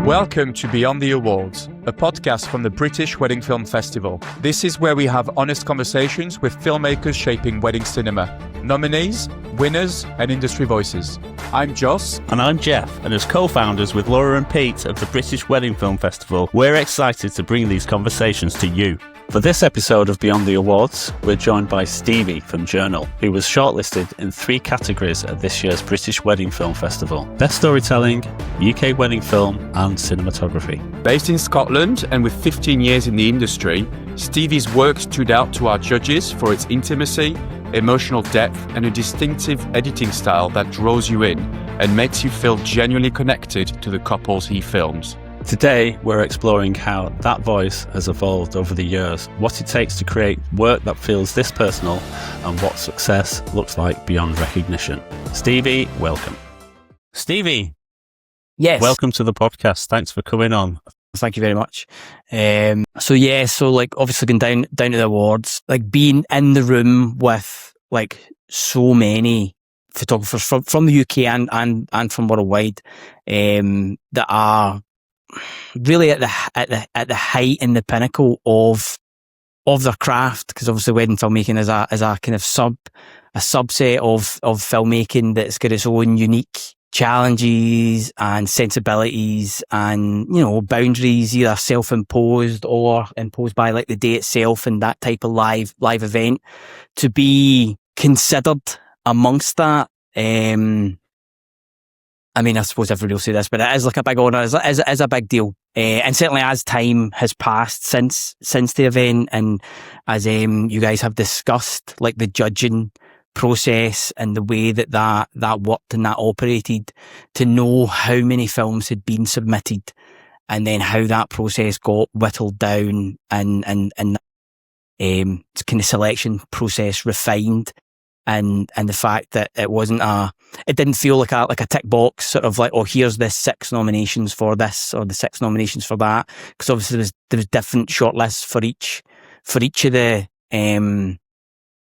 Welcome to Beyond the Awards, a podcast from the British Wedding Film Festival. This is where we have honest conversations with filmmakers shaping wedding cinema, nominees, winners, and industry voices. I'm Joss. And I'm Jeff, and as co-founders with Laura and Pete of the British Wedding Film Festival, we're excited to bring these conversations to you. For this episode of Beyond the Awards, we're joined by Stevie from Journal, who was shortlisted in 3 categories at this year's British Wedding Film Festival: Best Storytelling, UK Wedding Film, and Cinematography. Based in Scotland and with 15 years in the industry, Stevie's work stood out to our judges for its intimacy, emotional depth, and a distinctive editing style that draws you in and makes you feel genuinely connected to the couples he films. Today, we're exploring how that voice has evolved over the years, what it takes to create work that feels this personal, and what success looks like beyond recognition. Stevie, welcome. Stevie. Yes. Welcome to the podcast. Thanks for coming on. Thank you very much. So obviously going down to the awards, like being in the room with like so many photographers from the UK and from worldwide, that are really at the height and the pinnacle of their craft, because obviously wedding filmmaking is a kind of subset of filmmaking that's got its own unique challenges and sensibilities and, you know, boundaries, either self-imposed or imposed by like the day itself and that type of live event. To be considered amongst that, I mean, I suppose everybody will say this, but it is like a big honour, it is a big deal. And certainly as time has passed since the event, and as you guys have discussed, like the judging process and the way that worked and that operated, to know how many films had been submitted and then how that process got whittled down and kind of selection process refined. And the fact that it didn't feel like a tick box, sort of like, oh, here's the 6 nominations for this or the 6 nominations for that, because obviously there was different shortlists for each of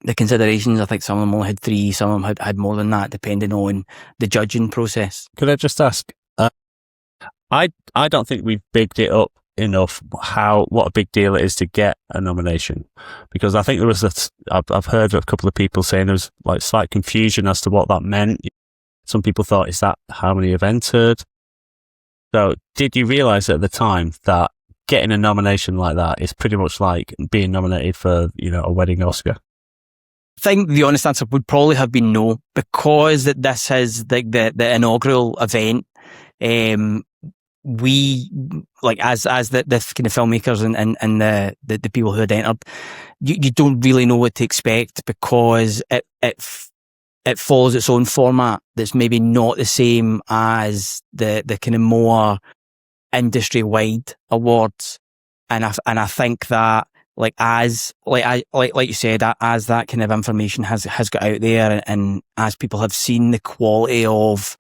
the considerations. I think some of them only had 3, some of them had more than that, depending on the judging process. Could I just ask? I don't think we've bigged it up enough what a big deal it is to get a nomination, because I think there was I've heard a couple of people saying there was like slight confusion as to what that meant. Some people thought, is that how many have entered? So did you realise at the time that getting a nomination like that is pretty much like being nominated for, you know, a wedding Oscar? I think the honest answer would probably have been no, because that this is like the inaugural event. We, like, as the kind of filmmakers and the people who had entered, you don't really know what to expect, because it follows its own format that's maybe not the same as the kind of more industry wide awards. And I think that like you said, as that kind of information has got out there, and as people have seen the quality of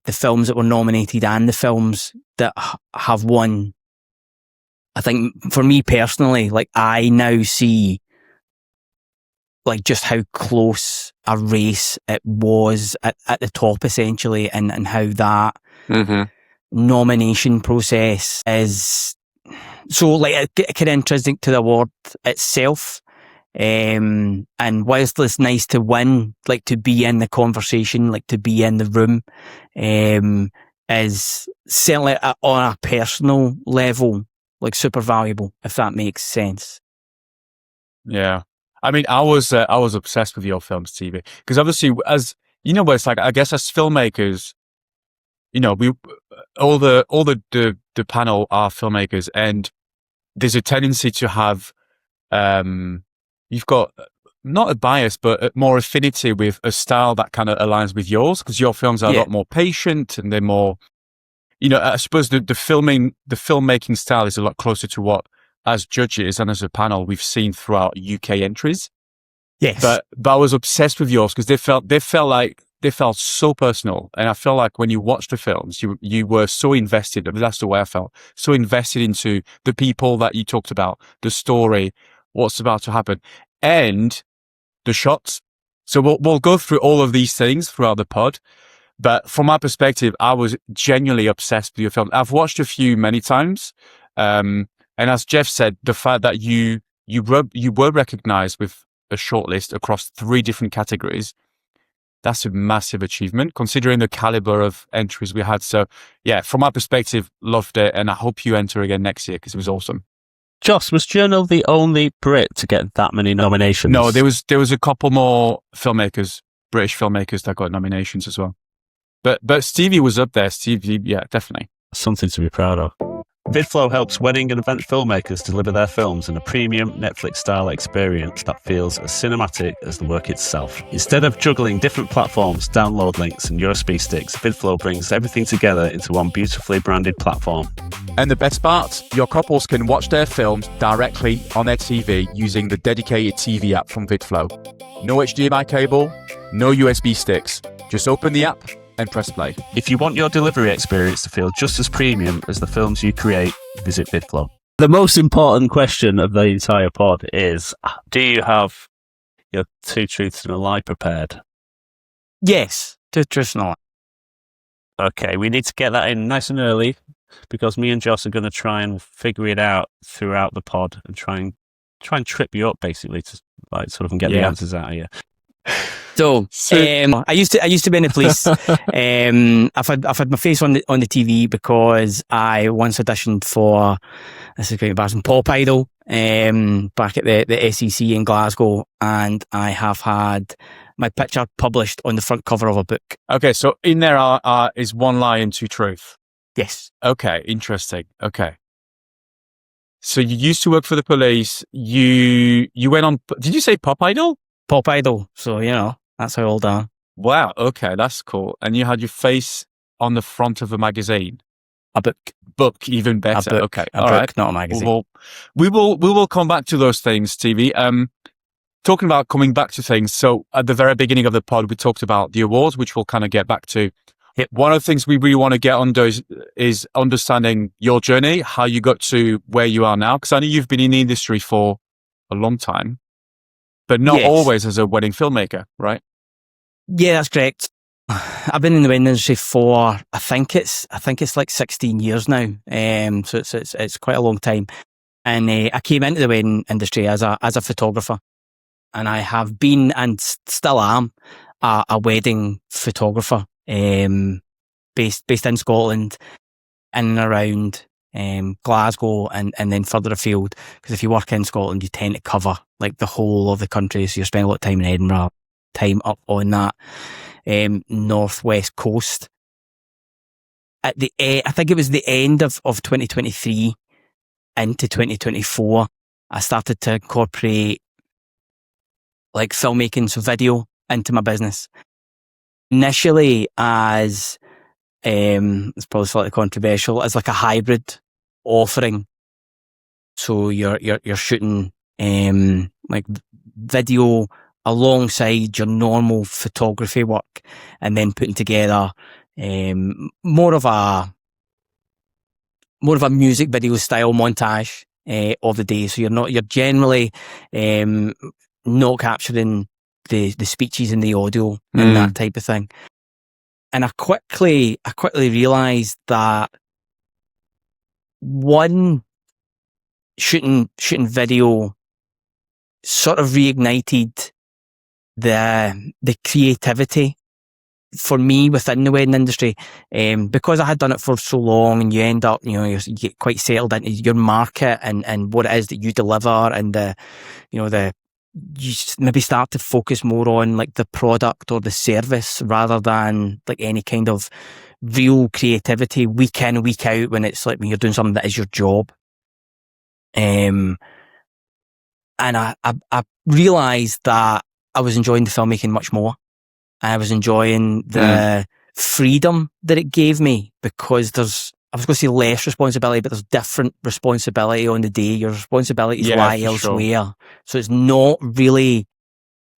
the films that were nominated and the films that have won, I think for me personally, like I now see like just how close a race it was at the top, essentially, and how that nomination process is so like kind of intrinsic to the award itself. And whilst it's nice to win, like to be in the conversation, like to be in the room, is certainly on a personal level, like super valuable, if that makes sense. Yeah. I mean, I was obsessed with your film, Stevie, because obviously, as you know, it's like, I guess as filmmakers, you know, we all the panel are filmmakers, and there's a tendency to have you've got not a bias, but more affinity with a style that kind of aligns with yours, because your films are a lot more patient and they're more, you know, I suppose the filmmaking style is a lot closer to what, as judges and as a panel, we've seen throughout UK entries. Yes. But I was obsessed with yours because they felt so personal. And I felt like when you watched the films, you were so invested. That's the way I felt. So invested into the people that you talked about, the story, what's about to happen, and the shots. So we'll go through all of these things throughout the pod. But from my perspective, I was genuinely obsessed with your film. I've watched a few many times. And as Jeff said, the fact that you were recognized with a shortlist across 3 different categories, that's a massive achievement considering the caliber of entries we had. So yeah, from my perspective, loved it. And I hope you enter again next year because it was awesome. Joss, was Journal the only Brit to get that many nominations? No, there was a couple more filmmakers, British filmmakers that got nominations as well. But Stevie was up there. Stevie, yeah, definitely. Something to be proud of. VidFlow helps wedding and event filmmakers deliver their films in a premium Netflix-style experience that feels as cinematic as the work itself. Instead of juggling different platforms, download links, and USB sticks, VidFlow brings everything together into one beautifully branded platform. And the best part, your couples can watch their films directly on their TV using the dedicated TV app from VidFlow. No HDMI cable, no USB sticks. Just open the app and press play. If you want your delivery experience to feel just as premium as the films you create, visit VidFlow. The most important question of the entire pod is, do you have your 2 truths and a lie prepared? Yes, 2 truths and a lie. Okay, we need to get that in nice and early because me and Joss are going to try and figure it out throughout the pod and try and trip you up basically to like sort of get the answers out of you. So, I used to be in the police. I've had my face on the TV because I once auditioned for, this is quite embarrassing, Pop Idol, back at the SEC in Glasgow, and I have had my picture published on the front cover of a book. Okay, so in there is 1 lie and 2 truth. Yes. Okay, interesting. Okay. So you used to work for the police. You went on, did you say Pop Idol? Pop Idol. So, that's how old I am. Wow. Okay. That's cool. And you had your face on the front of a magazine. A book. Book, even better. A book, okay. A book, not a magazine. We will come back to those things, Stevie. Talking about coming back to things. So at the very beginning of the pod, we talked about the awards, which we'll kind of get back to. Yep. One of the things we really want to get under is understanding your journey, how you got to where you are now. Because I know you've been in the industry for a long time, but not always as a wedding filmmaker, right? Yeah, that's correct. I've been in the wedding industry for I think it's like 16 years now. So it's quite a long time. And I came into the wedding industry as a photographer, and I have been and still am a wedding photographer, based in Scotland, in and around Glasgow and then further afield. Because if you work in Scotland, you tend to cover like the whole of the country. So you spend a lot of time in Edinburgh, time up on that northwest coast. At the I think it was the end of 2023 into 2024, I started to incorporate like filmmaking, so video, into my business. Initially as it's probably slightly controversial, as like a hybrid offering. So you're shooting like video alongside your normal photography work, and then putting together more of a music video style montage of the day. So you're generally not capturing the speeches and the audio and that type of thing. And I quickly realised that one, shooting video sort of reignited the creativity for me within the wedding industry, because I had done it for so long, and you end up, you get quite settled into your market and what it is that you deliver, and you maybe start to focus more on like the product or the service rather than like any kind of real creativity week in, week out, when it's like when you're doing something that is your job. And I realised that I was enjoying the filmmaking much more. I was enjoying the freedom that it gave me, because I was going to say less responsibility, but there's different responsibility on the day. Your responsibilities lie elsewhere. Sure. So it's not really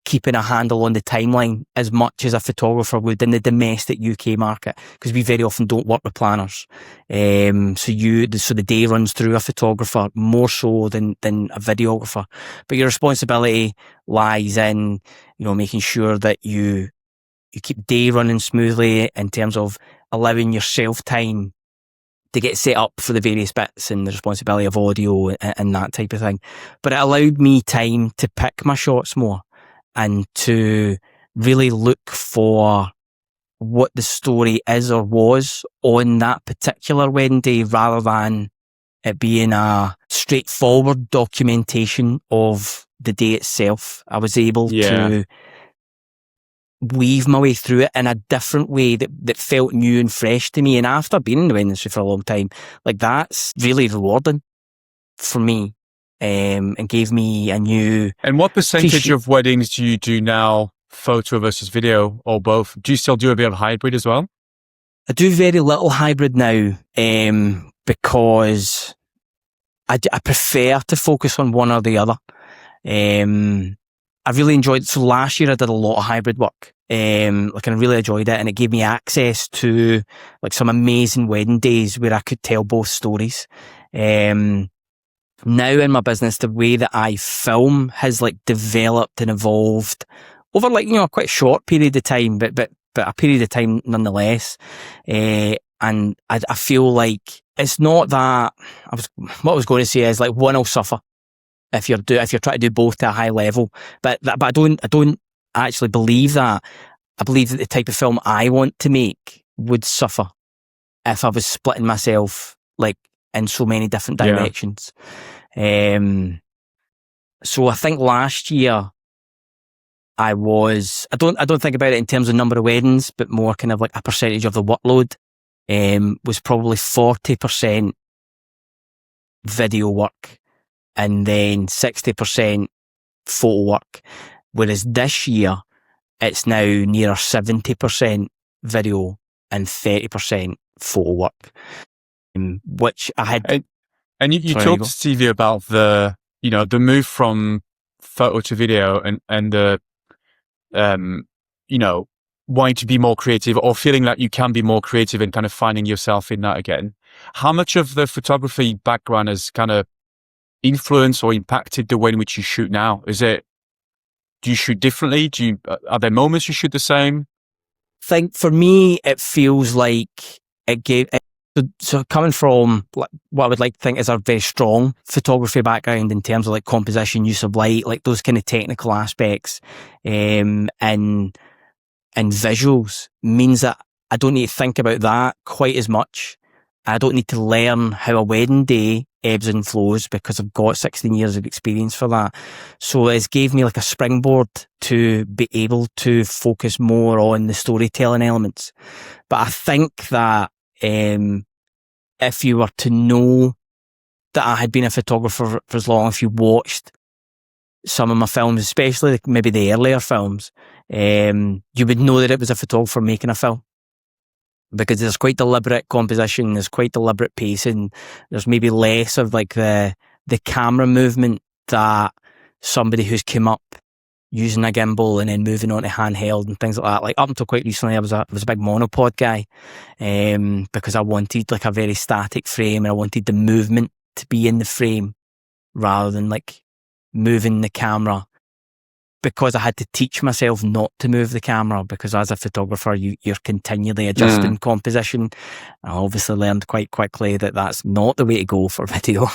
keeping a handle on the timeline as much as a photographer would in the domestic UK market, because we very often don't work with planners. So the day runs through a photographer more so than a videographer. But your responsibility lies in, making sure that you keep day running smoothly in terms of allowing yourself time to get set up for the various bits and the responsibility of audio and that type of thing. But it allowed me time to pick my shots more and to really look for what the story is or was on that particular wedding day, rather than it being a straightforward documentation of the day itself. I was able to weave my way through it in a different way that felt new and fresh to me. And after being in the wedding industry for a long time, like, that's really rewarding for me, and gave me a new... And what percentage of weddings do you do now, photo versus video, or both? Do you still do a bit of hybrid as well? I do very little hybrid now, because I prefer to focus on one or the other. I really enjoyed it. So last year I did a lot of hybrid work. I really enjoyed it, and it gave me access to like some amazing wedding days where I could tell both stories. Now in my business, the way that I film has like developed and evolved over like, a quite short period of time, but a period of time nonetheless. And I feel like it's not that what I was going to say is like one will suffer if you're trying to do both to a high level, but I don't actually believe that. I believe that the type of film I want to make would suffer if I was splitting myself like in so many different directions. So I think last year I don't think about it in terms of number of weddings, but more kind of like a percentage of the workload. Was probably 40% video work and then 60% photo work. Whereas this year, it's now nearer 70% video and 30% photo work, which I had. And you talked to Stevie about the move from photo to video and the, wanting to be more creative, or feeling like you can be more creative and kind of finding yourself in that again. How much of the photography background has kind of influenced or impacted the way in which you shoot now? Do you shoot differently? Are there moments you shoot the same? I think for me, it feels like it gave. So coming from what I would like to think is a very strong photography background in terms of like composition, use of light, like those kind of technical aspects, and visuals, means that I don't need to think about that quite as much. I don't need to learn how a wedding day ebbs and flows because I've got 16 years of experience for that. So it's gave me like a springboard to be able to focus more on the storytelling elements. But I think that if you were to know that I had been a photographer for as long, if you watched some of my films, especially like maybe the earlier films, you would know that it was a photographer making a film. Because there's quite deliberate composition, there's quite deliberate pacing, there's maybe less of like the camera movement that somebody who's come up using a gimbal and then moving on to handheld and things like that. Like up until quite recently, I was a big monopod guy, because I wanted like a very static frame and I wanted the movement to be in the frame rather than like moving the camera, because I had to teach myself not to move the camera, because as a photographer, you're continually adjusting composition. I obviously learned quite quickly that that's not the way to go for video.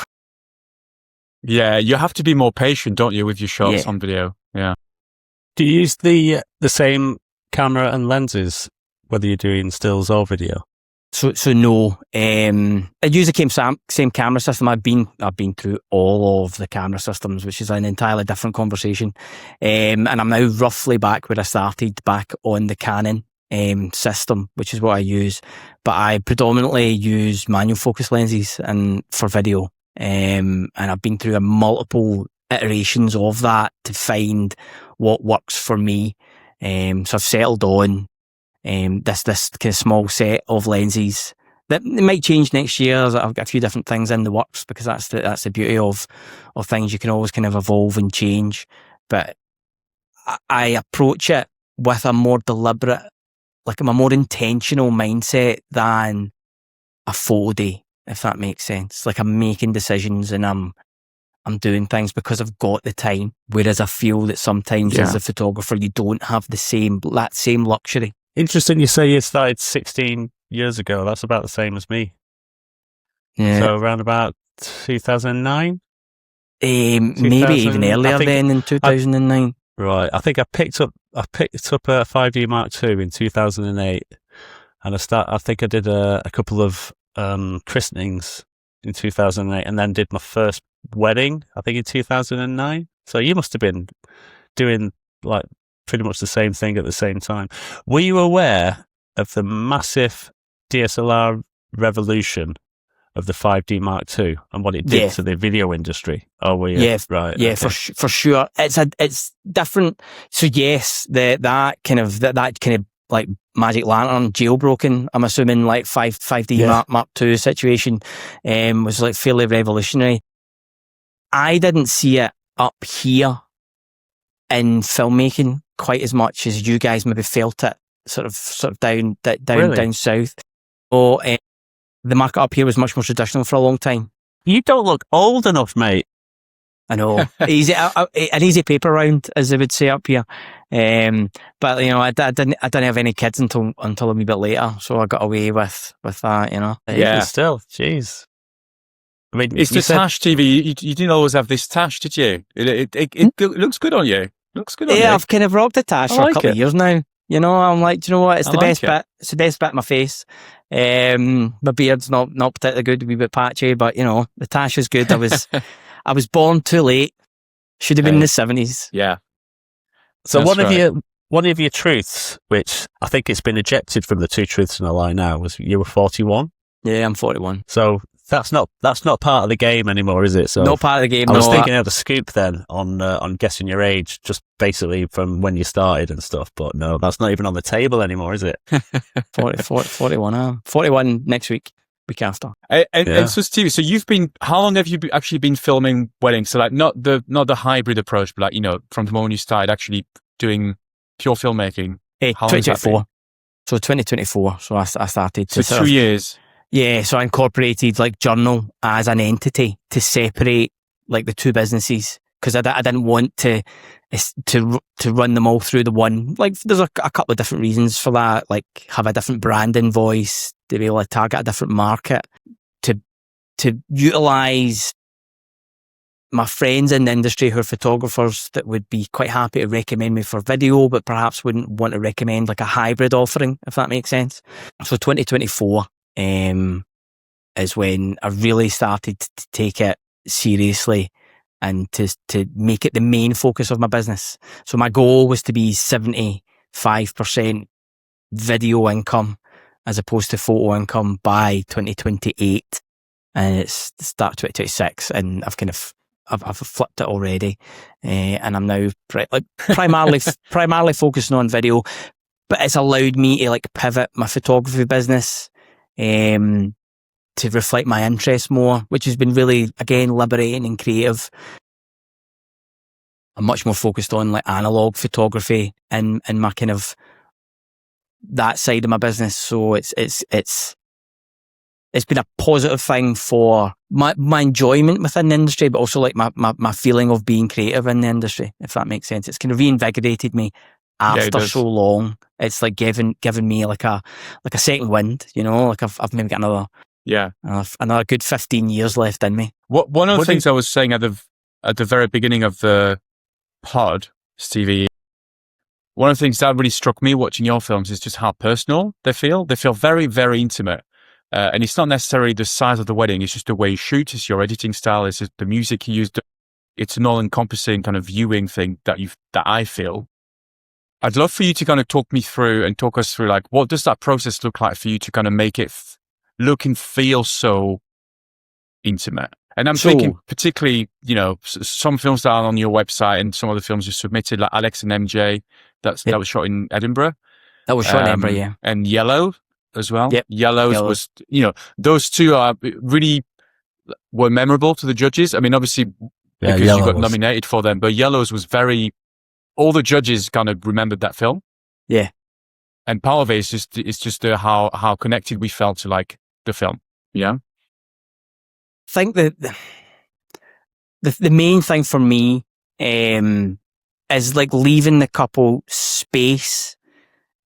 Yeah, you have to be more patient, don't you, with your shots on video? Yeah. Do you use the same camera and lenses, whether you're doing stills or video? So no. I use the same camera system. I've been through all of the camera systems, which is an entirely different conversation. And I'm now roughly back where I started, back on the Canon system, which is what I use. But I predominantly use manual focus lenses and for video. And I've been through multiple iterations of that to find what works for me. So I've settled on this kind of small set of lenses that it might change next year. I've got a few different things in the works, because that's the beauty of things. You can always kind of evolve and change, but I approach it with a more deliberate, like a more intentional mindset than a photo day, if that makes sense. Like I'm making decisions and I'm I'm doing things because I've got the time. Whereas I feel that sometimes as a photographer, you don't have that same luxury. Interesting you say you started 16 years ago. That's about the same as me. Yeah. So around about 2009? Maybe even earlier than in 2009. Right. I think I picked up a 5D Mark II in 2008. And I think I did a couple of christenings in 2008 and then did my first wedding, I think in 2009. So you must have been doing like pretty much the same thing at the same time. Were you aware of the massive DSLR revolution of the 5D Mark II and what it did to the video industry? Oh, were you? Yeah, right. Yeah, okay. for sure. It's different. So yes, that kind of like Magic Lantern jailbroken, I'm assuming like 5D Mark II situation was like fairly revolutionary. I didn't see it up here in filmmaking quite as much as you guys maybe felt it sort of down south. Or the market up here was much more traditional for a long time. You don't look old enough, mate. I know. An easy paper round, as they would say up here. But you know, I didn't have any kids until a wee bit later, so I got away with that. You know. Yeah. Still, jeez. I mean, it's the tash, TV. You didn't always have this tash, did you? It looks good on you. Looks good on you. Yeah, I've kind of rocked the tash for a couple of years now. You know, I'm like, do you know what? It's the best bit. It's the best bit of my face. My beard's not particularly good, a wee bit patchy, but you know, the tash is good. I was born too late. Should have been in the 70s. Yeah. So one of your truths, which I think it's been ejected from the Two Truths and a Lie now, was you were 41. Yeah, I'm 41. So that's not part of the game anymore, is it? So not part of the game. I was thinking of the scoop then on guessing your age, just basically from when you started and stuff. But no, that's not even on the table anymore, is it? 41. I'm 41 next week after. And so Stevie, so how long have you actually been filming weddings? So like not the hybrid approach, but like, you know, from the moment you started actually doing pure filmmaking. 2024. So 2024. So I started. So 2 years. Yeah, so I incorporated like Journal as an entity to separate like the two businesses because I didn't want to run them all through the one. Like there's a couple of different reasons for that, like have a different branding voice, to be able to target a different market, to utilise my friends in the industry who are photographers that would be quite happy to recommend me for video, but perhaps wouldn't want to recommend like a hybrid offering, if that makes sense. So 2024 is when I really started to take it seriously and to make it the main focus of my business. So my goal was to be 75% video income as opposed to photo income by 2028, and it's the start of 2026, and I've flipped it already, and I'm now primarily focusing on video, but it's allowed me to like pivot my photography business to reflect my interests more, which has been really, again, liberating and creative. I'm much more focused on like analog photography and my kind of that side of my business. So it's been a positive thing for my enjoyment within the industry, but also like my feeling of being creative in the industry, if that makes sense. It's kind of reinvigorated me after so long. It's like given me like a second wind, you know, like I've maybe got another good 15 years left in me. One of the things I was saying at the very beginning of the pod, Stevie, one of the things that really struck me watching your films is just how personal they feel. They feel very, very intimate. And it's not necessarily the size of the wedding, it's just the way you shoot, it's your editing style, it's just the music you use. It's an all-encompassing kind of viewing thing that I feel. I'd love for you to kind of talk us through like, what does that process look like for you to kind of make it look and feel so intimate? And I'm thinking particularly, you know, some films that are on your website and some of the films you submitted, like Alex and MJ, that was shot in Edinburgh. That was shot in Edinburgh, yeah. And Yellow as well. Yep. Yellow was, you know, those two were memorable to the judges. I mean, obviously, because you got nominated for them, but Yellow's was all the judges kind of remembered that film. Yeah. And part of it is just how connected we felt to like the film. Yeah. I think that the main thing for me is like leaving the couple space,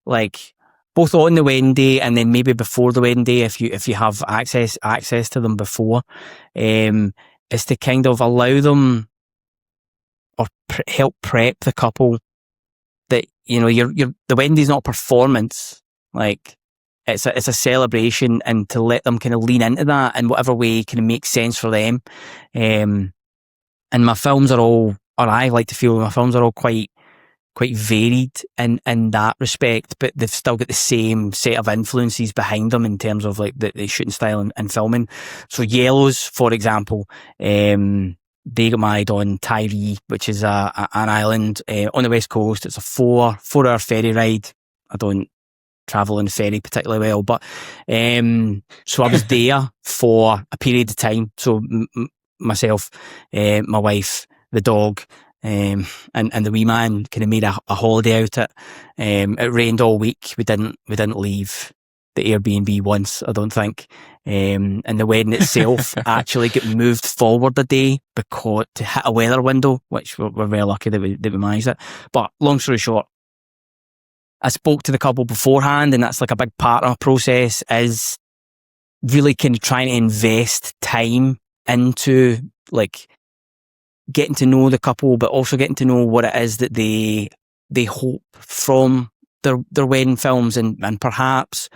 like both on the wedding day and then maybe before the wedding day if you have access to them before, is to kind of allow them or help prep the couple that, you know, the wedding day is not a performance, like it's a celebration, and to let them kind of lean into that in whatever way kind of makes sense for them. And my films are all, or I like to feel my films are all quite varied in that respect, but they've still got the same set of influences behind them in terms of like the shooting style and filming. So Yellows, for example, they got married on Tyree, which is an island on the west coast. It's a 4-hour ferry ride. I don't travel on the ferry particularly well, but so I was there for a period of time. So myself, my wife, the dog, and the wee man kind of made a holiday out of it. It rained all week. We didn't leave the Airbnb once, I don't think. And the wedding itself actually got moved forward a day because to hit a weather window, which we're very lucky that we managed it. But long story short, I spoke to the couple beforehand, and that's like a big part of our process, is really kind of trying to invest time into like getting to know the couple, but also getting to know what it is that they hope from their wedding films, and perhaps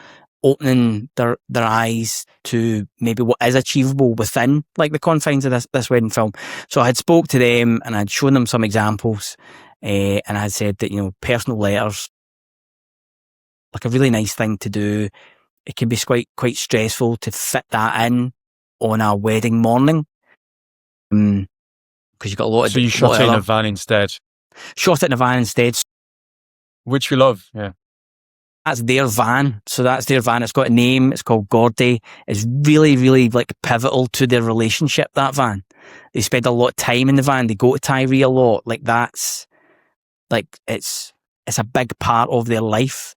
opening their eyes to maybe what is achievable within like the confines of this wedding film. So I had spoke to them and I'd shown them some examples, and I had said that, you know, personal letters, like a really nice thing to do. It can be quite stressful to fit that in on a wedding morning, because you've got a lot of. So you shot it in a van instead. Shot it in a van instead, which we love. Yeah, that's their van. So that's their van. It's got a name. It's called Gordy. It's really, really like pivotal to their relationship. That van. They spend a lot of time in the van. They go to Tyree a lot. Like that's like it's a big part of their life.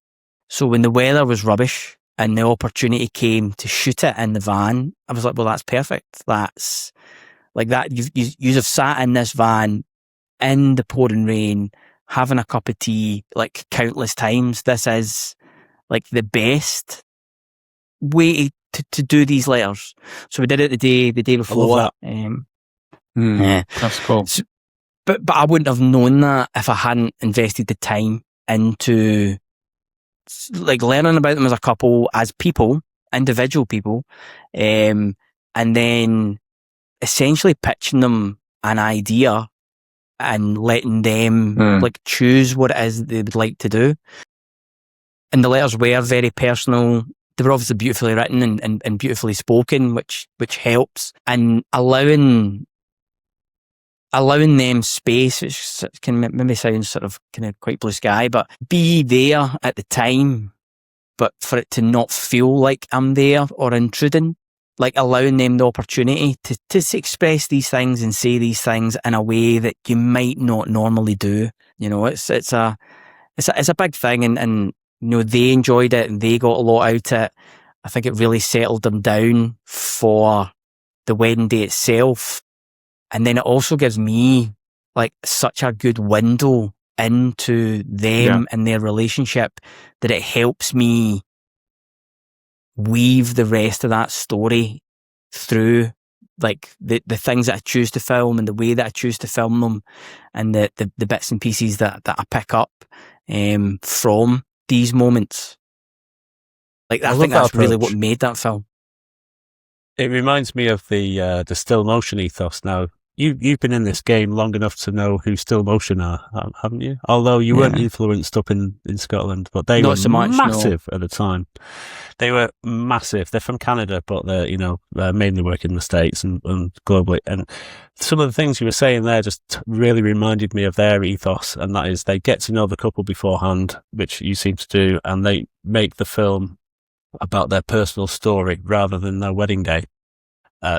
So when the weather was rubbish and the opportunity came to shoot it in the van, I was like, well, that's perfect. That's like that. You have sat in this van in the pouring rain, having a cup of tea, like countless times. This is like the best way to do these letters. So we did it the day before. Yeah, that's cool. So, but I wouldn't have known that if I hadn't invested the time into like learning about them as a couple, as people, individual people, and then essentially pitching them an idea and letting them like choose what it is they would like to do. And the letters were very personal. They were obviously beautifully written and beautifully spoken, which helps. And allowing them space, which can maybe sound sort of kind of quite blue sky, but be there at the time, but for it to not feel like I'm there or intruding, like allowing them the opportunity to express these things and say these things in a way that you might not normally do. You know, it's a big thing, and you know, they enjoyed it and they got a lot out of it. I think it really settled them down for the wedding day itself. And then it also gives me like such a good window into them and their relationship that it helps me weave the rest of that story through like the things that I choose to film and the way that I choose to film them, and the bits and pieces that I pick up from these moments. Like I think that's really what made that film. It reminds me of the still motion ethos. Now, you've been in this game long enough to know who still motion are, haven't you? Although you weren't influenced up in Scotland, but they were massive at the time. They were massive. They're from Canada, but they're mainly work in the States and globally. And some of the things you were saying there just really reminded me of their ethos, and that is they get to know the couple beforehand, which you seem to do, and they make the film about their personal story rather than their wedding day.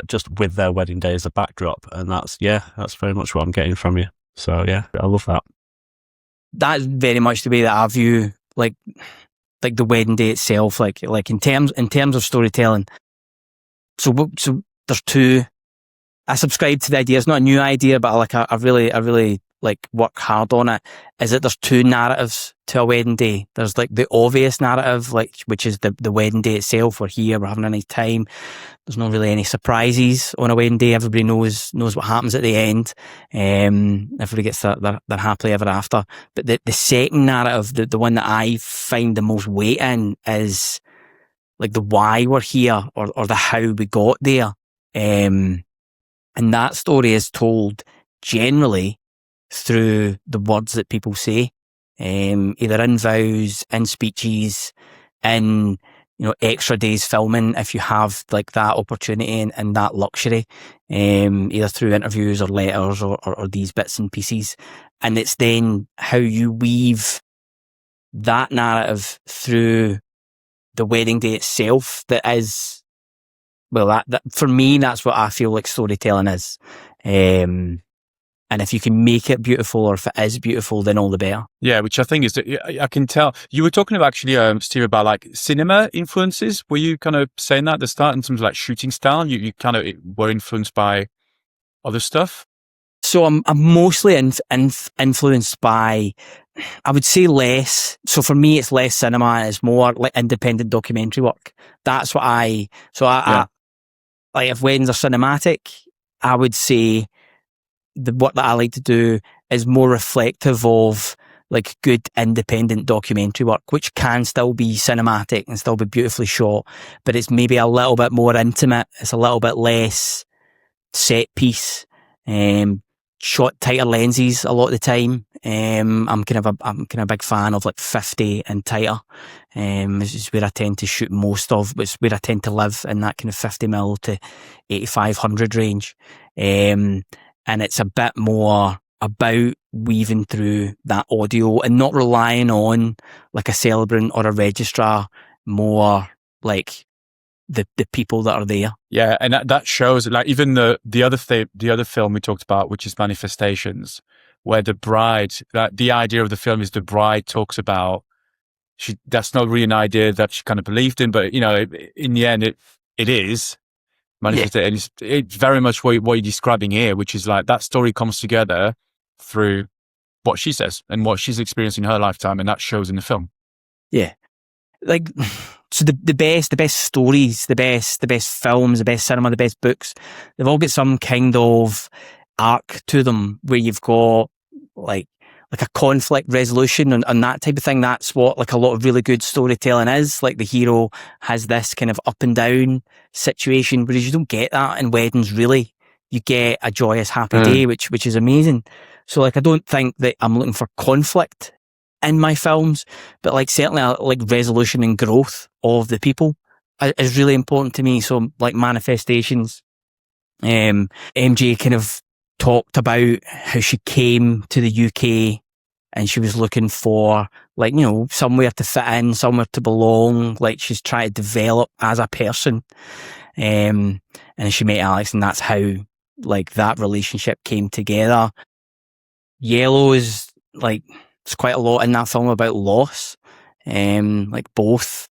Just with their wedding day as a backdrop, and that's very much what I'm getting from you. So yeah, I love that. That's very much the way that I view like the wedding day itself. Like in terms of storytelling. So there's two I subscribe to the idea. It's not a new idea, but I really like work hard on it. Is that there's two narratives to a wedding day. There's like the obvious narrative, like which is the wedding day itself. We're here, we're having a nice time. There's not really any surprises on a wedding day. Everybody knows what happens at the end. Everybody gets their happily ever after. But the second narrative, the one that I find the most weight in, is like the why we're here, or the how we got there. And that story is told generally through the words that people say, either in vows, in speeches, in extra days filming, if you have like that opportunity and that luxury, either through interviews or letters or these bits and pieces. And it's then how you weave that narrative through the wedding day itself that is, well, that for me, that's what I feel like storytelling is. And if you can make it beautiful, or if it is beautiful, then all the better. Yeah, which I think is, I can tell. You were talking about actually, Steve, about like cinema influences. Were you kind of saying that at the start in terms of like shooting style? You kind of were influenced by other stuff? So I'm mostly influenced by, I would say, less. So for me, it's less cinema and it's more like independent documentary work. That's what I like. If weddings are cinematic, I would say the work that I like to do is more reflective of like good independent documentary work, which can still be cinematic and still be beautifully shot, but it's maybe a little bit more intimate. It's a little bit less set piece, shot tighter lenses a lot of the time. I'm kind of a big fan of like 50 and tighter. This is where I tend to shoot most of. It's where I tend to live, in that kind of 50mm to 8500 range. And it's a bit more about weaving through that audio and not relying on like a celebrant or a registrar, more like the people that are there. Yeah, and that shows, like, even the other film we talked about, which is Manifestations, where the bride, the idea of the film is the bride talks about, that's not really an idea that she kind of believed in, but in the end it is manifested. And it's very much what you're describing here, which is like that story comes together through what she says and what she's experienced in her lifetime, and that shows in the film. Yeah, like, so the best stories, the best films, the best cinema, the best books, they've all got some kind of arc to them where you've got like a conflict resolution and that type of thing. That's what like a lot of really good storytelling is. Like the hero has this kind of up and down situation, whereas you don't get that in weddings really. You get a joyous, happy day, which is amazing. So like, I don't think that I'm looking for conflict in my films, but like certainly like resolution and growth of the people is really important to me. So like Manifestations, MJ kind of talked about how she came to the UK and she was looking for like, somewhere to fit in, somewhere to belong. Like she's trying to develop as a person. And she met Alex, and that's how like that relationship came together. Yellow is like, it's quite a lot in that film about loss. Like both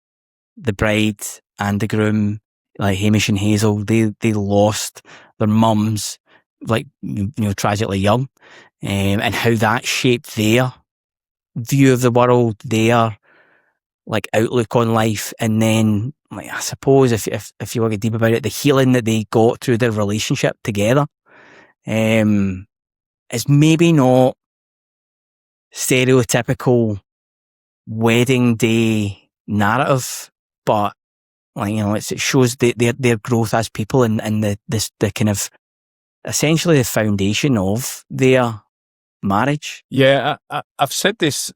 the bride and the groom, like Hamish and Hazel, they lost their mums, like, tragically young, and how that shaped their view of the world, their like outlook on life. And then, like, I suppose if you want to get deep about it, the healing that they got through their relationship together, is maybe not stereotypical wedding day narrative, but like, it shows their growth as people and the kind of essentially the foundation of their marriage. Yeah, I've said this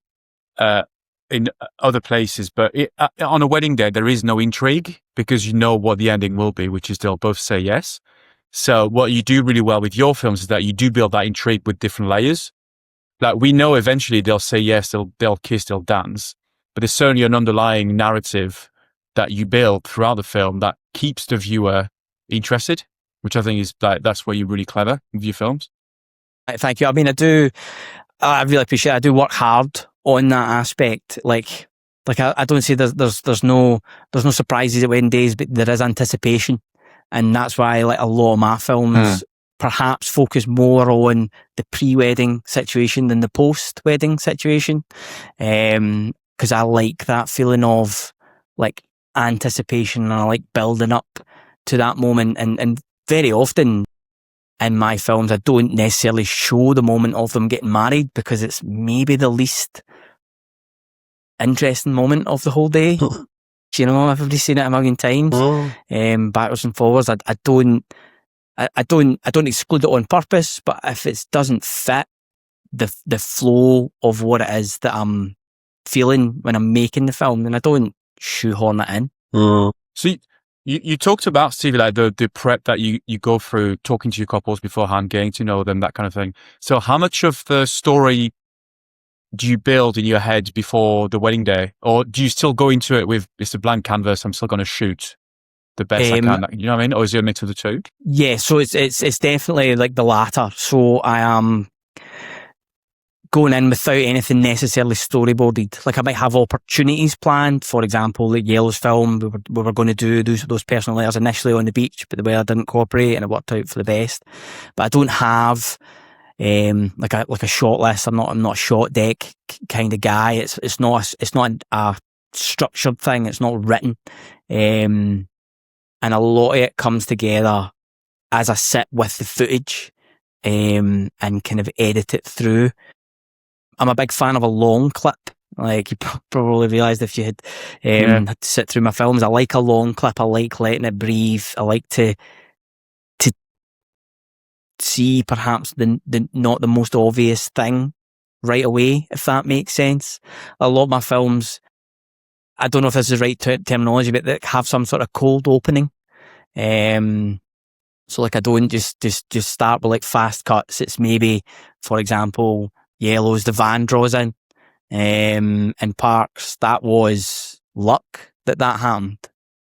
in other places, but on a wedding day, there is no intrigue because you know what the ending will be, which is they'll both say yes. So what you do really well with your films is that you do build that intrigue with different layers. Like, we know eventually they'll say yes, they'll kiss, they'll dance, but there's certainly an underlying narrative that you build throughout the film that keeps the viewer interested, which I think is like, that's where you're really clever with your films. Thank you. I mean, I really appreciate it. I do work hard on that aspect. Like I don't say there's no surprises at wedding days, but there is anticipation. And that's why like a lot of my films perhaps focus more on the pre-wedding situation than the post-wedding situation. Because I like that feeling of like anticipation, and I like building up to that moment. And very often in my films, I don't necessarily show the moment of them getting married because it's maybe the least interesting moment of the whole day. You know, everybody's seen it a million times, backwards and forwards. I don't exclude it on purpose, but if it doesn't fit the flow of what it is that I'm feeling when I'm making the film, then I don't shoehorn it in. So you talked about, Stevie, like the prep that you go through, talking to your couples beforehand, getting to know them, that kind of thing. So how much of the story do you build in your head before the wedding day, or do you still go into it with it's a blank canvas, I'm still going to shoot the best I can, you know what I mean? Or is it a mix of the two? Yeah, so it's definitely like the latter. So I am going in without anything necessarily storyboarded. Like I might have opportunities planned. For example, like Yellow's film, we were going to do those personal letters initially on the beach, but the weather didn't cooperate and it worked out for the best. But I don't have like a shot list. I'm not a shot deck kind of guy. It's not a structured thing. It's not written. And a lot of it comes together as I sit with the footage and kind of edit it through. I'm a big fan of a long clip. Like you probably realised if you had had to sit through my films. I like a long clip. I like letting it breathe. I like to see perhaps the not the most obvious thing right away, if that makes sense. A lot of my films, I don't know if this is the right terminology, but they have some sort of cold opening. So like I don't just start with like fast cuts. It's maybe, for example, Yellow's the van draws in Parks. That was luck that happened.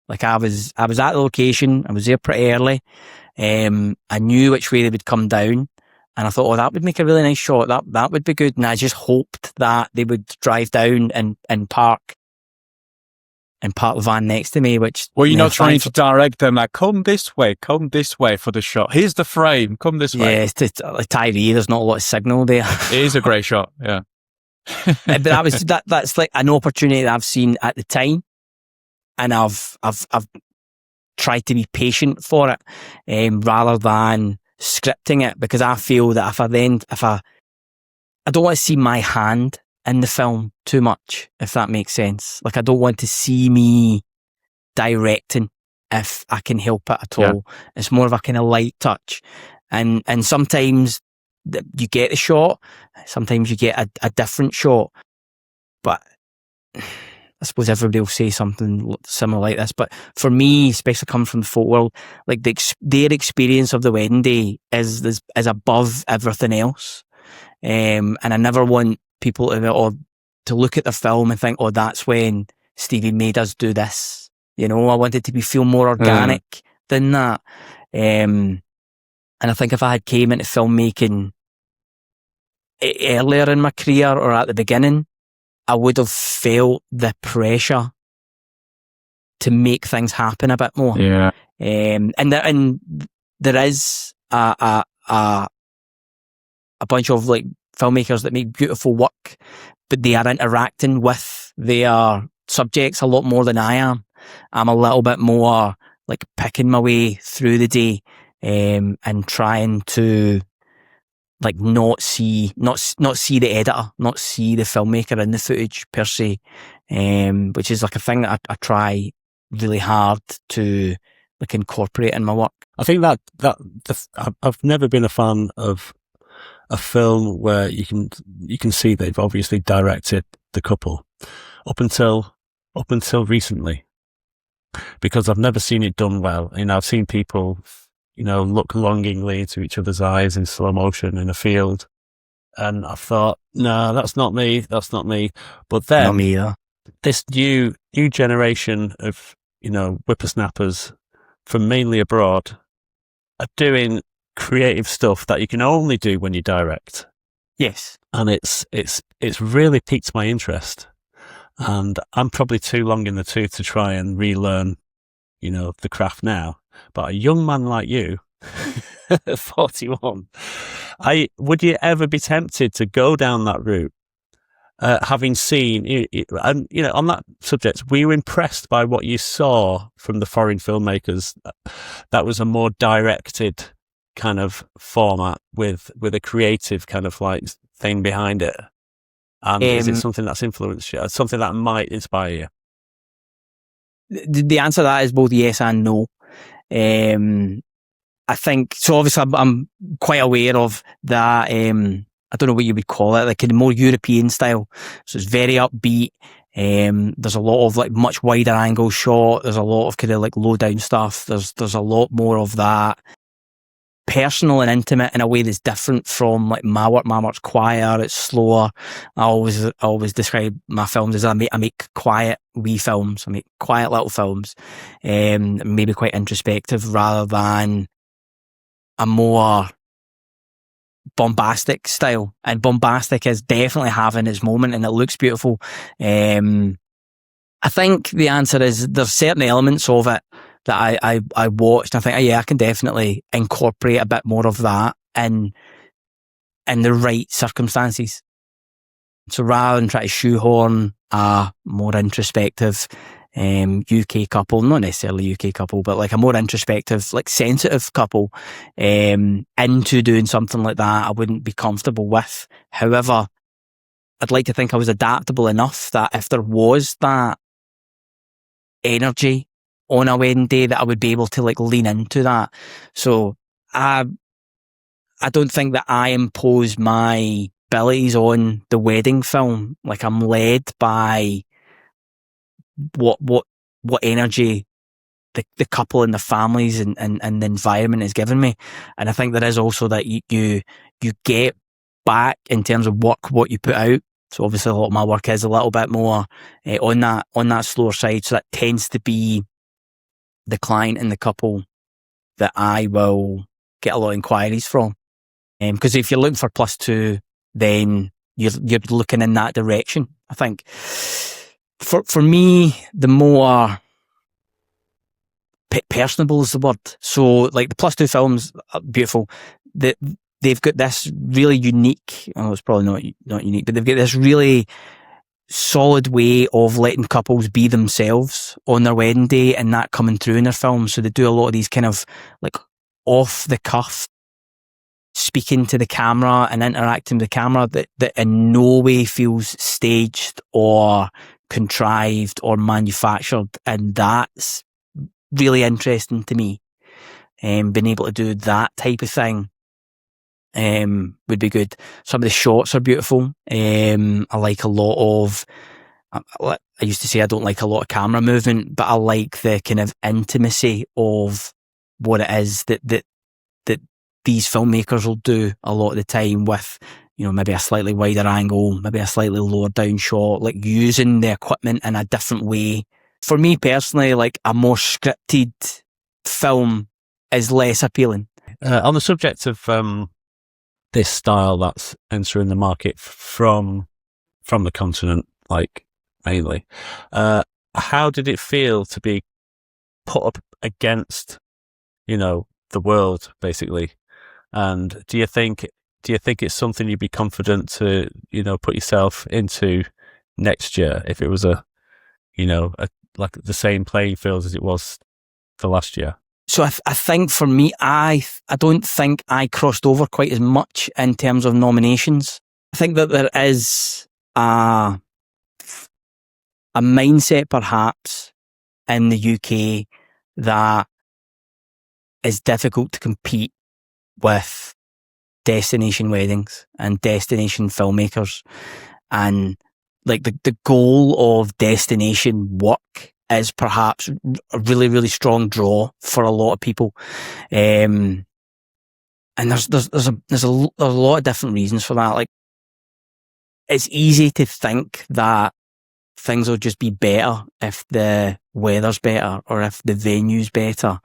Like I was at the location. I was there pretty early. I knew which way they would come down, and I thought, that would make a really nice shot. That would be good. And I just hoped that they would drive down and park the van next to me. Which were you not trying to direct them like come this way for the shot? Here's the frame. Come this way. Yeah, it's like Tyree. There's not a lot of signal there. It is a great shot. Yeah, but that's like an opportunity that I've seen at the time, and I've tried to be patient for it, rather than scripting it, because I feel that if I don't want to see my hand in the film too much, if that makes sense. Like I don't want to see me directing if I can help it at all. It's more of a kind of light touch, and sometimes you get the shot, sometimes you get a different shot, but I suppose everybody will say something similar like this, but for me, especially coming from the folk world, like their experience of the wedding day is above everything else. And I never want people to look at the film and think, that's when Stevie made us do this. You know, I want it to feel more organic than that. And I think if I had came into filmmaking earlier in my career or at the beginning, I would have felt the pressure to make things happen a bit more. Yeah. And there is a bunch of like filmmakers that make beautiful work, but they are interacting with their subjects a lot more than I am. I'm a little bit more like picking my way through the day, and trying to like not see the editor, not see the filmmaker in the footage per se, which is like a thing that I try really hard to like incorporate in my work. I think I've never been a fan of a film where you can see they've obviously directed the couple up until recently, because I've never seen it done well. You know, I've seen people, you know, look longingly into each other's eyes in slow motion in a field, and I thought, no, that's not me. But then, not me either. This new generation of, you know, whippersnappers from mainly abroad are doing creative stuff that you can only do when you direct. Yes, and it's really piqued my interest, and I'm probably too long in the tooth to try and relearn, you know, the craft now. But a young man like you 41. Would you ever be tempted to go down that route? Having seen, and on that subject, were you impressed by what you saw from the foreign filmmakers? That was a more directed kind of format with a creative kind of like thing behind it. And is it something that's influenced you? Something that might inspire you? The answer to that is both yes and no. I think so. Obviously, I'm quite aware of that. I don't know what you would call it, like in more European style. So it's very upbeat. There's a lot of like much wider angle shot. There's a lot of kind of like low down stuff. There's a lot more of that personal and intimate in a way that's different from like my work. My work's quieter, it's slower. I always describe my films as I make quiet wee films. I make quiet little films, maybe quite introspective rather than a more bombastic style. And bombastic is definitely having its moment and it looks beautiful. I think the answer is there's certain elements of it that I watched. I think, I can definitely incorporate a bit more of that in the right circumstances. So rather than try to shoehorn a more introspective UK couple, not necessarily UK couple, but like a more introspective, like sensitive couple into doing something like that, I wouldn't be comfortable with. However, I'd like to think I was adaptable enough that if there was that energy on a wedding day, that I would be able to like lean into that. So I don't think that I impose my abilities on the wedding film. Like I'm led by what energy the couple and the families and the environment has given me. And I think there is also that you get back in terms of work what you put out. So obviously a lot of my work is a little bit more on that slower side. So that tends to be the client and the couple that I will get a lot of inquiries from. Because if you're looking for +2, then you're looking in that direction. I think for me, the more personable is the word. So like the +2 films are beautiful. They've got this really unique, it's probably not unique, but they've got this really solid way of letting couples be themselves on their wedding day and that coming through in their films. So they do a lot of these kind of like off the cuff speaking to the camera and interacting with the camera that in no way feels staged or contrived or manufactured. And that's really interesting to me. Being able to do that type of thing would be good. Some of the shots are beautiful. I like a lot of, I used to say I don't like a lot of camera movement, but I like the kind of intimacy of what it is that these filmmakers will do a lot of the time with, maybe a slightly wider angle, maybe a slightly lower down shot, like using the equipment in a different way. For me personally, like a more scripted film is less appealing. On the subject of this style that's entering the market from the continent, like mainly, how did it feel to be put up against, the world basically? And do you think it's something you'd be confident to, put yourself into next year if it was like the same playing field as it was for last year? So I think for me, I don't think I crossed over quite as much in terms of nominations. I think that there is a mindset perhaps in the UK that is difficult to compete with destination weddings and destination filmmakers. And like the goal of destination work is perhaps a really, really strong draw for a lot of people. And there's a lot of different reasons for that. Like, it's easy to think that things will just be better if the weather's better or if the venue's better,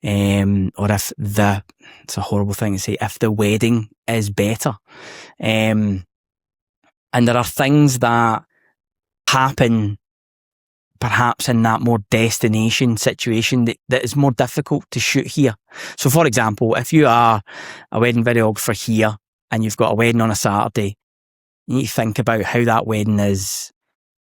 or if it's a horrible thing to say, if the wedding is better. And there are things that happen perhaps in that more destination situation that is more difficult to shoot here. So for example, if you are a wedding videographer here and you've got a wedding on a Saturday, you need to think about how that wedding is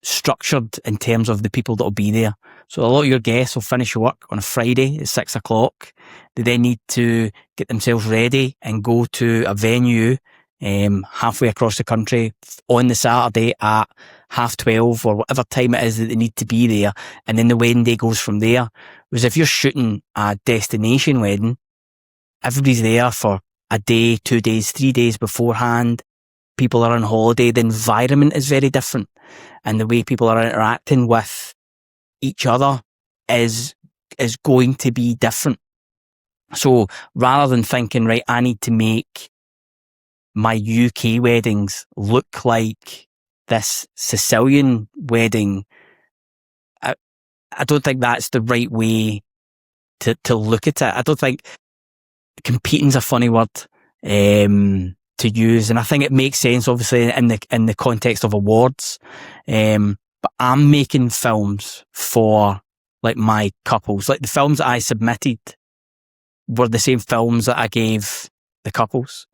structured in terms of the people that will be there. So a lot of your guests will finish work on a Friday at 6 o'clock. They then need to get themselves ready and go to a venue halfway across the country on the Saturday at 12:30 or whatever time it is that they need to be there. And then the wedding day goes from there. Whereas if you're shooting a destination wedding, everybody's there for a day, 2 days, 3 days beforehand. People are on holiday. The environment is very different. And the way people are interacting with each other is going to be different. So rather than thinking, right, I need to make my UK weddings look like this Sicilian wedding, I don't think that's the right way to look at it. I don't think competing's a funny word to use, and I think it makes sense obviously in the context of awards. But I'm making films for like my couples. Like the films that I submitted were the same films that I gave the couples.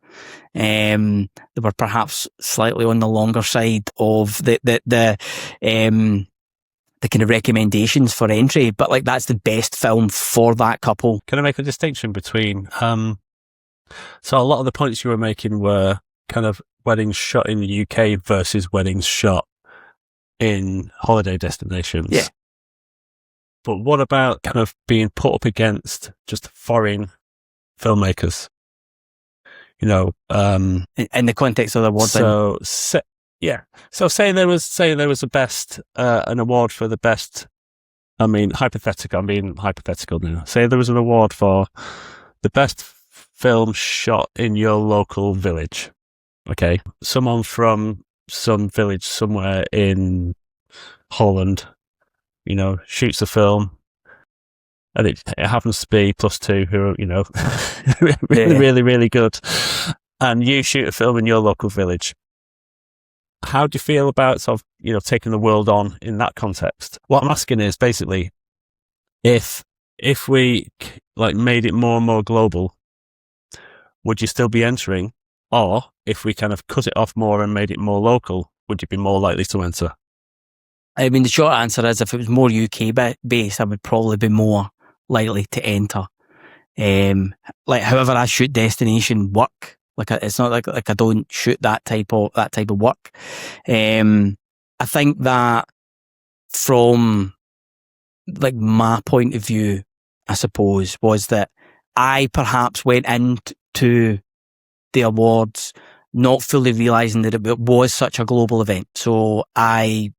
They were perhaps slightly on the longer side of the kind of recommendations for entry, but like that's the best film for that couple. Can I make a distinction between so a lot of the points you were making were kind of weddings shot in the UK versus weddings shot in holiday destinations. Yeah. But what about kind of being put up against just foreign filmmakers? You know, In the context of the award. So say there was a best an award for the best. I mean hypothetical now. Say there was an award for the best film shot in your local village. Okay, someone from some village somewhere in Holland, you know, shoots a film. And it happens to be +2 who are, you know, really, really good. And you shoot a film in your local village. How do you feel about sort of, you know, taking the world on in that context? What I'm asking is basically, if we like made it more and more global, would you still be entering? Or if we kind of cut it off more and made it more local, would you be more likely to enter? I mean, the short answer is if it was more UK based, I would probably be more likely to enter. Like, however, I shoot destination work. Like, it's not like I don't shoot that type of work. I think that from like my point of view, I suppose, was that I perhaps went into the awards not fully realising that it was such a global event. So the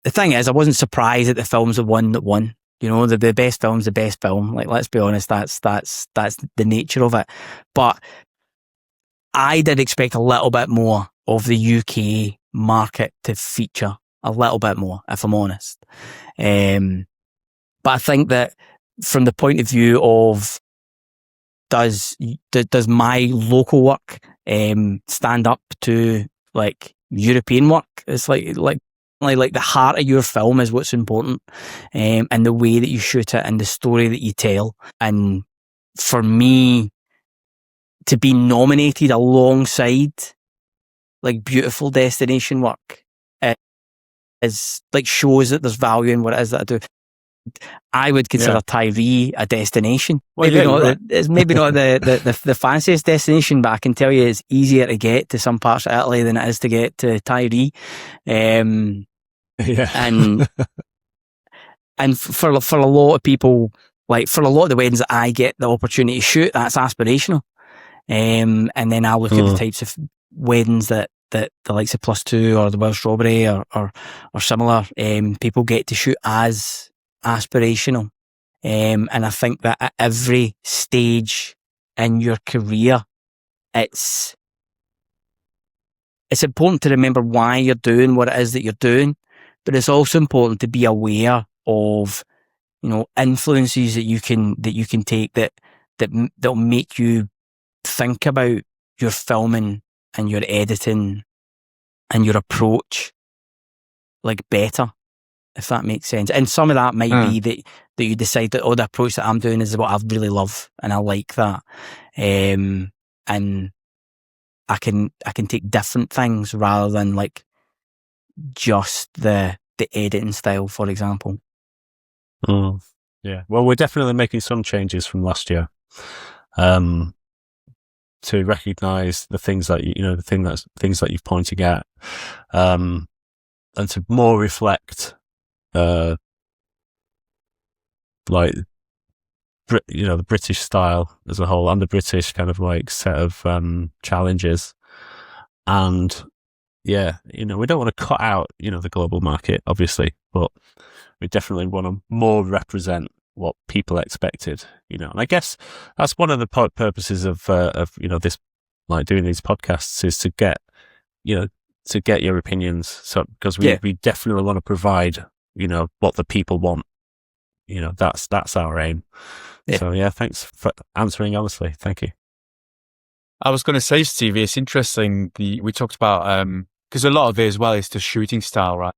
thing is, I wasn't surprised that the film's the one that won. You know, the best film's the best film. Like, let's be honest, that's the nature of it. But I did expect a little bit more of the UK market to feature a little bit more, if I'm honest. But I think that from the point of view of does my local work stand up to like European work? It's like the heart of your film is what's important, and the way that you shoot it and the story that you tell. And for me to be nominated alongside like beautiful destination work, it is like shows that there's value in what it is that I do. I would consider Tyree a destination. It's maybe not the fanciest destination, but I can tell you it's easier to get to some parts of Italy than it is to get to Tyree. And for a lot of people, like for a lot of the weddings that I get the opportunity to shoot, that's aspirational. And then I look at the types of weddings that the likes of +2 or the Wild Strawberry or similar people get to shoot as aspirational. And I think that at every stage in your career, it's important to remember why you're doing what it is that you're doing, but it's also important to be aware of, you know, influences that you can take that'll make you think about your filming and your editing and your approach like better. if that makes sense. And some of that might be that you decide that, the approach that I'm doing is what I really love and I like that. And I can take different things rather than like just the editing style, for example. Yeah. Well, we're definitely making some changes from last year. To recognise the things that things that you've pointed at, and to more reflect, like, the British style as a whole, and the British kind of like set of challenges, and we don't want to cut out the global market, obviously, but we definitely want to more represent what people expected, and I guess that's one of the purposes of this, like, doing these podcasts, is to get your opinions. So because we definitely want to provide what the people want. That's our aim. Yeah. So thanks for answering honestly. Thank you. I was going to say, Stevie, it's interesting. We talked about because a lot of it as well is the shooting style, right?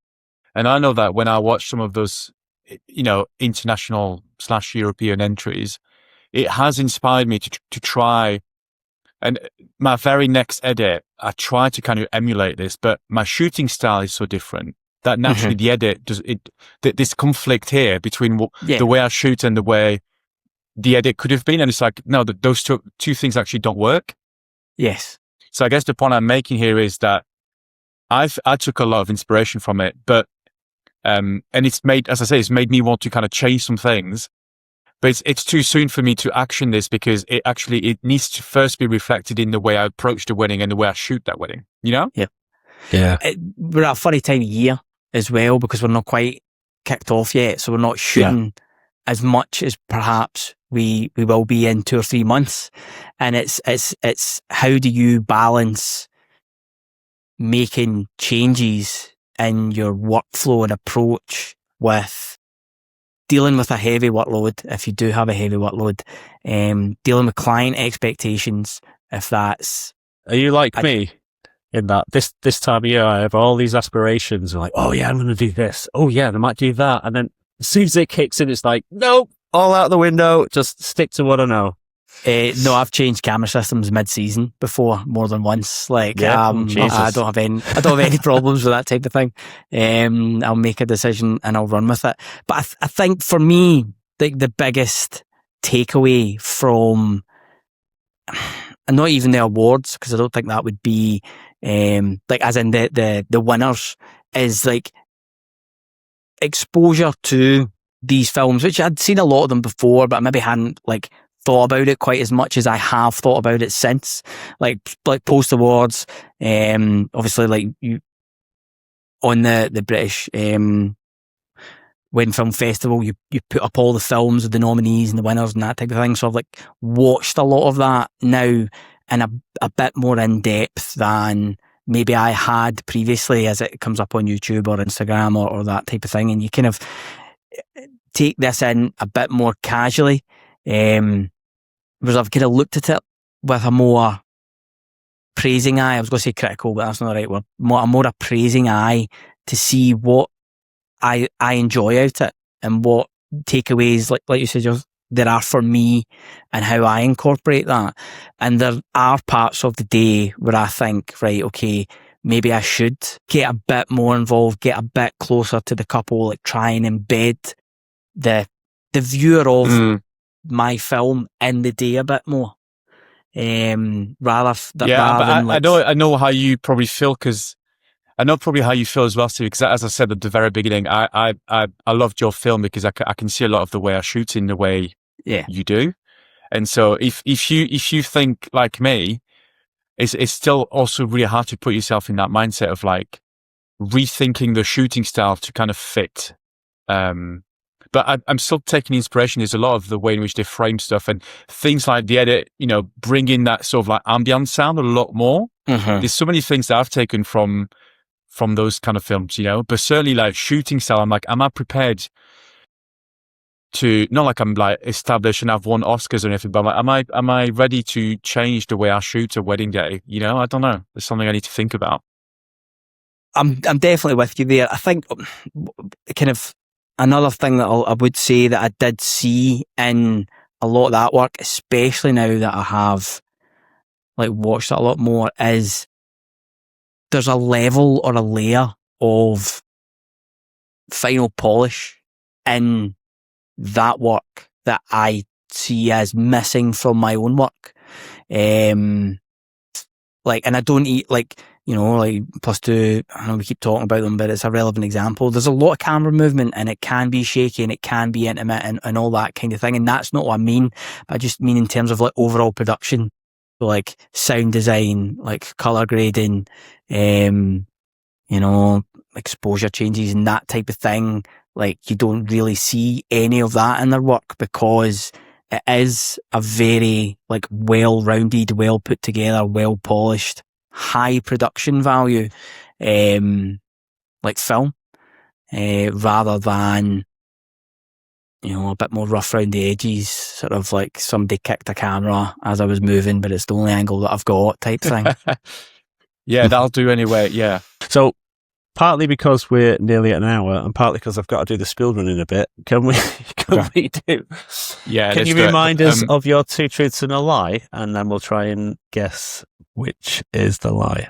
And I know that when I watch some of those international/European entries, it has inspired me to try. And my very next edit, I try to kind of emulate this, but my shooting style is so different that naturally the edit this conflict here between the way I shoot and the way the edit could have been. And it's like, no, those two things actually don't work. Yes. So I guess the point I'm making here is that I took a lot of inspiration from it, but and it's made me want to kind of change some things, but it's too soon for me to action this because it needs to first be reflected in the way I approach the wedding and the way I shoot that wedding, Yeah. We're at a funny time of year as well because we're not quite kicked off yet, so we're not shooting as much as perhaps we will be in 2 or 3 months. And it's how do you balance making changes in your workflow and approach with dealing with a heavy workload, if you do have a heavy workload, dealing with client expectations, if that's... Are you like me in that this time of year I have all these aspirations, like, oh yeah, I'm going to do this, oh yeah, I might do that, and then as soon as it kicks in, it's like, nope, all out the window, just stick to what I know. No, I've changed camera systems mid-season before more than once. Like, I don't have any problems with that type of thing. I'll make a decision and I'll run with it. But I think for me, the biggest takeaway from, and not even the awards, because I don't think that would be like as in the winners, is like exposure to these films, which I'd seen a lot of them before, but I maybe hadn't like thought about it quite as much as I have thought about it since, like post awards. Obviously, like you on the British Wedding Film Festival, you put up all the films of the nominees and the winners and that type of thing. So I've like watched a lot of that now in a bit more in depth than maybe I had previously, as it comes up on YouTube or Instagram or that type of thing, and you kind of take this in a bit more casually. Whereas I've kind of looked at it with a more praising eye. I was going to say critical, but that's not the right word. A more appraising eye to see what I enjoy out it and what takeaways, like you said, there are for me and how I incorporate that. And there are parts of the day where I think, right, okay, maybe I should get a bit more involved, get a bit closer to the couple, like try and embed the viewer of my film in the day a bit more. I know how you probably feel, because I know probably how you feel as well, Steve, because as I said at the very beginning, I loved your film because I can see a lot of the way I shoot in the way you do. And so if you think like me, it's still also really hard to put yourself in that mindset of like rethinking the shooting style to kind of fit. But I'm still taking inspiration. There's a lot of the way in which they frame stuff and things like the edit, bring in that sort of like ambient sound a lot more. There's so many things that I've taken from those kind of films, but certainly like shooting style, I'm like, am I prepared to, not like I'm like established and I've won Oscars or anything, but I'm like, am I ready to change the way I shoot a wedding day? I don't know. There's something I need to think about. I'm definitely with you there. I think kind of another thing that I would say that I did see in a lot of that work, especially now that I have like watched it a lot more, is there's a level or a layer of final polish in that work that I see as missing from my own work. Like, and I don't eat like, you know, like Plus Two, I know we keep talking about them, but it's a relevant example. There's a lot of camera movement and it can be shaky and it can be intimate and all that kind of thing. And that's not what I mean. I just mean in terms of like overall production. So like sound design, like colour grading, you know, exposure changes and that type of thing. Like you don't really see any of that in their work because it is a very like well-rounded, well put together, well polished, high production value, like film, rather than, you know, a bit more rough around the edges, sort of like somebody kicked a camera as I was moving, but it's the only angle that I've got type thing. Yeah, that'll do anyway. Yeah. So partly because we're nearly at an hour, and partly because I've got to do the speed run in a bit. Can we do? Yeah. Can you remind us of your 2 truths and a lie, and then we'll try and guess which is the lie.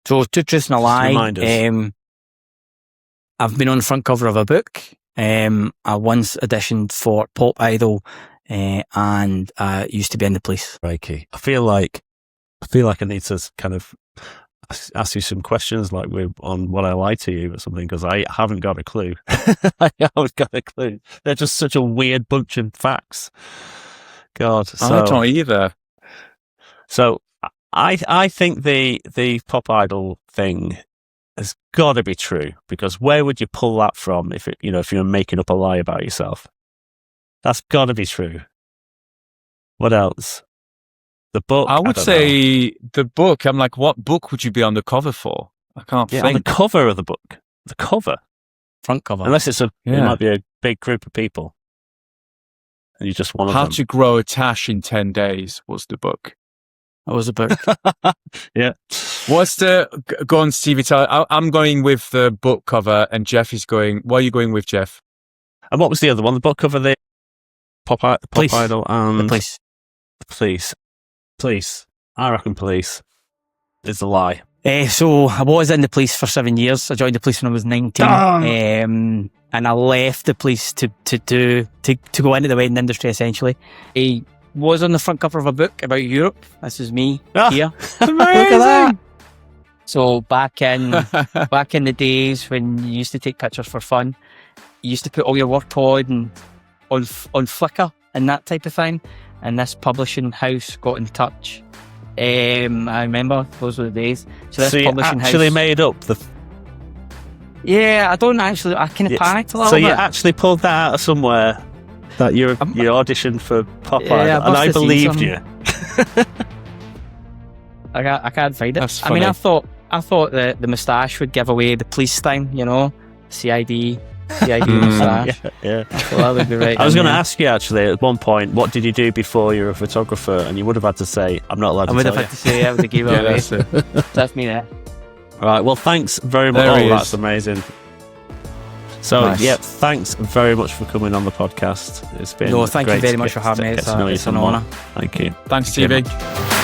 So 2 truths and a lie. Remind us. I've been on the front cover of a book. I once auditioned for Pop Idol, and used to be in the police. Crikey. I feel like I need to kind of ask you some questions like on what I lie to you or something, because I haven't got a clue. I haven't got a clue. They're just such a weird bunch of facts. God. I don't either. So I think the Pop Idol thing has got to be true, because where would you pull that from if you're making up a lie about yourself? That's got to be true. What else? The book. I would say the book. I'm like, what book would you be on the cover for? I can't think. On the cover of the book. The cover. Front cover. Unless it might be a big group of people. And you just one of them. How to Grow a Tash in 10 Days was the book. That was a book. Yeah. What's go on, Stevie? I'm going with the book cover, and Jeff is going. What are you going with, Jeff? And what was the other one? The book cover, the Pop Idol, and the police. Police. I reckon police is the lie. So I was in the police for 7 years. I joined the police when I was 19, and I left the police to go into the wedding industry. Essentially, I was on the front cover of a book about Europe. This is me here. Amazing. Look at that. So back in the days when you used to take pictures for fun, you used to put all your work on Flickr and that type of thing. And this publishing house got in touch. I remember those were the days. So you actually made up the. Yeah, I don't actually. I kind of panicked a little bit. So you actually pulled that out of somewhere that you auditioned for Pop Idol, and I believed you. I can't find it. That's funny. I mean, I thought the moustache would give away the police thing, you know, CID moustache. Yeah. So that would be right. I was going to ask you actually at one point, what did you do before you were a photographer? And you would have had to say, I'm not allowed to tell you. I would have had to say, I would have given it away. That's it. That's me there. All right. Well, thanks very much. There he that's is. Amazing. So, Nice. thanks very much for coming on the podcast. It's been No, thank you great very to much for having me. get to know you It's some an more. honour. Thank you. Thanks, Thank you Stevie. very much.